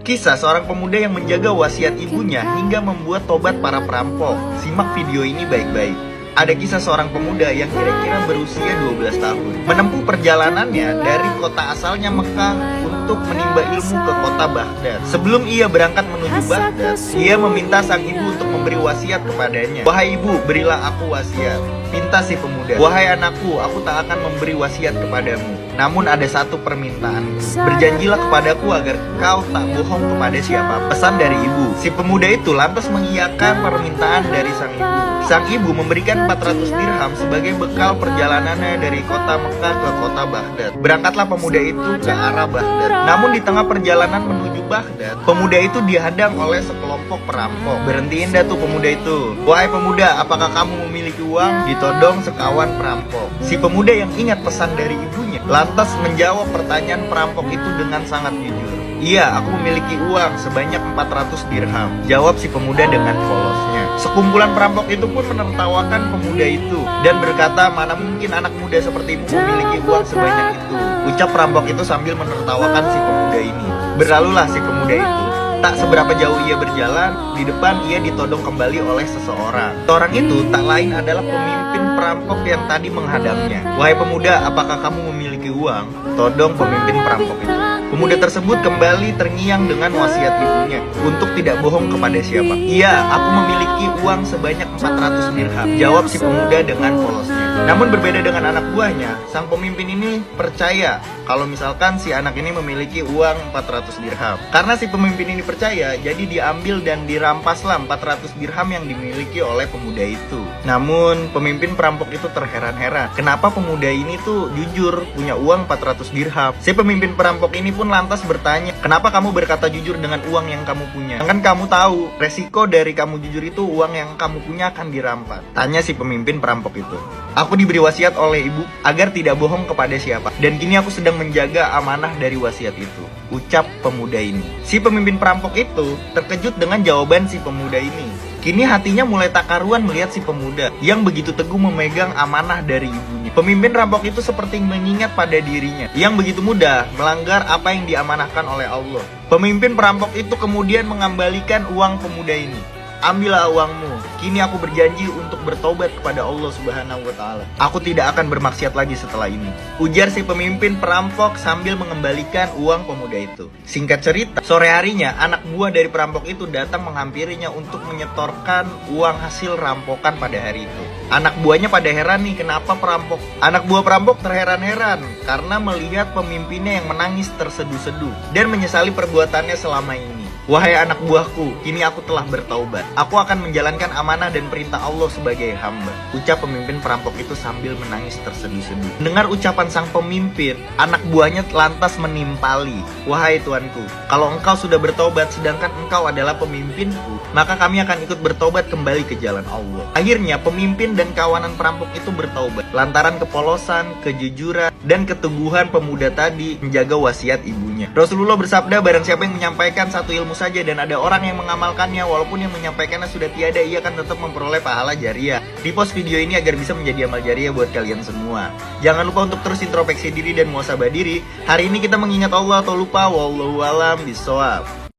Kisah seorang pemuda yang menjaga wasiat ibunya hingga membuat tobat para perampok. Simak video ini baik-baik. Ada kisah seorang pemuda yang kira-kira berusia 12 tahun menempuh perjalanannya dari kota asalnya Mekah untuk menimba ilmu ke kota Baghdad. Sebelum ia berangkat menuju Baghdad, ia meminta sang ibu untuk memberi wasiat kepadanya. "Wahai ibu, berilah aku wasiat." Pinta si pemuda, "Wahai anakku, aku tak akan memberi wasiat kepadamu. Namun ada satu permintaan. Berjanjilah kepadaku agar kau tak bohong kepada siapa." Pesan dari ibu. Si pemuda itu lantas mengiyakan permintaan dari sang ibu. Sang ibu memberikan 400 dirham sebagai bekal perjalanannya dari kota Mekah ke kota Baghdad. Berangkatlah pemuda itu ke arah Baghdad. Namun di tengah perjalanan menuju Baghdad, pemuda itu dihadang oleh sekelompok perampok. "Berhentiin dah tuh pemuda itu. Wahai pemuda, apakah kamu memiliki uang?" Ditodong sekawan perampok. Si pemuda yang ingat pesan dari ibunya lantas menjawab pertanyaan perampok itu dengan sangat jujur. "Iya, aku memiliki uang sebanyak 400 dirham." Jawab si pemuda dengan polosnya. Sekumpulan perampok itu pun menertawakan pemuda itu dan berkata, "Mana mungkin anak muda seperti ibu memiliki uang sebanyak itu?" Ucap perampok itu sambil menertawakan si pemuda ini. Berlalulah si pemuda itu. Tak seberapa jauh ia berjalan, di depan ia ditodong kembali oleh seseorang. Orang itu tak lain adalah pemimpin perampok yang tadi menghadangnya. "Wahai pemuda, apakah kamu memiliki uang?" Todong pemimpin perampok itu. Pemuda tersebut kembali terngiang dengan wasiat ibunya untuk tidak bohong kepada siapa. "Iya, aku memiliki uang sebanyak 400 dirham." Jawab si pemuda dengan polosnya. Namun berbeda dengan anak buahnya, sang pemimpin ini percaya kalau misalkan si anak ini memiliki uang 400 dirham. Karena si pemimpin ini percaya, jadi diambil dan dirampaslah 400 dirham yang dimiliki oleh pemuda itu. Namun pemimpin perampok itu terheran-heran, kenapa pemuda ini tuh jujur punya uang 400 dirham. Si pemimpin perampok ini pun lantas bertanya, "Kenapa kamu berkata jujur dengan uang yang kamu punya? Kan kamu tahu resiko dari kamu jujur itu uang yang kamu punya akan dirampas." Tanya si pemimpin perampok itu. "Aku diberi wasiat oleh ibu agar tidak bohong kepada siapa, dan kini aku sedang menjaga amanah dari wasiat itu," ucap pemuda ini. Si pemimpin perampok itu terkejut dengan jawaban si pemuda ini. Kini hatinya mulai tak karuan melihat si pemuda yang begitu teguh memegang amanah dari ibunya. Pemimpin rampok itu seperti mengingat pada dirinya yang begitu mudah melanggar apa yang diamanahkan oleh Allah. Pemimpin perampok itu kemudian mengembalikan uang pemuda ini. "Ambillah uangmu. Kini aku berjanji untuk bertobat kepada Allah Subhanahu wa Ta'ala. Aku tidak akan bermaksiat lagi setelah ini," ujar si pemimpin perampok sambil mengembalikan uang pemuda itu. Singkat cerita, sore harinya anak buah dari perampok itu datang menghampirinya untuk menyetorkan uang hasil rampokan pada hari itu. Anak buahnya pada heran nih, kenapa anak buah perampok terheran-heran karena melihat pemimpinnya yang menangis terseduh-seduh dan menyesali perbuatannya selama ini. "Wahai anak buahku, kini aku telah bertaubat. Aku akan menjalankan amanah dan perintah Allah sebagai hamba," ucap pemimpin perampok itu sambil menangis terseduh-seduh. Dengar ucapan sang pemimpin, anak buahnya lantas menimpali, "Wahai tuanku, kalau engkau sudah bertobat sedangkan engkau adalah pemimpinku, maka kami akan ikut bertobat kembali ke jalan Allah." Akhirnya pemimpin dan kawanan perampok itu bertaubat lantaran kepolosan, kejujuran, dan keteguhan pemuda tadi menjaga wasiat ibunya. Rasulullah bersabda, "Barang siapa yang menyampaikan satu ilmu saja dan ada orang yang mengamalkannya, walaupun yang menyampaikannya sudah tiada, ia akan tetap memperoleh pahala jariah." Repost video ini agar bisa menjadi amal jariah buat kalian semua. Jangan lupa untuk terus introspeksi diri dan muhasabah diri. Hari ini kita mengingat Allah atau lupa? Wallahu alam bishawab.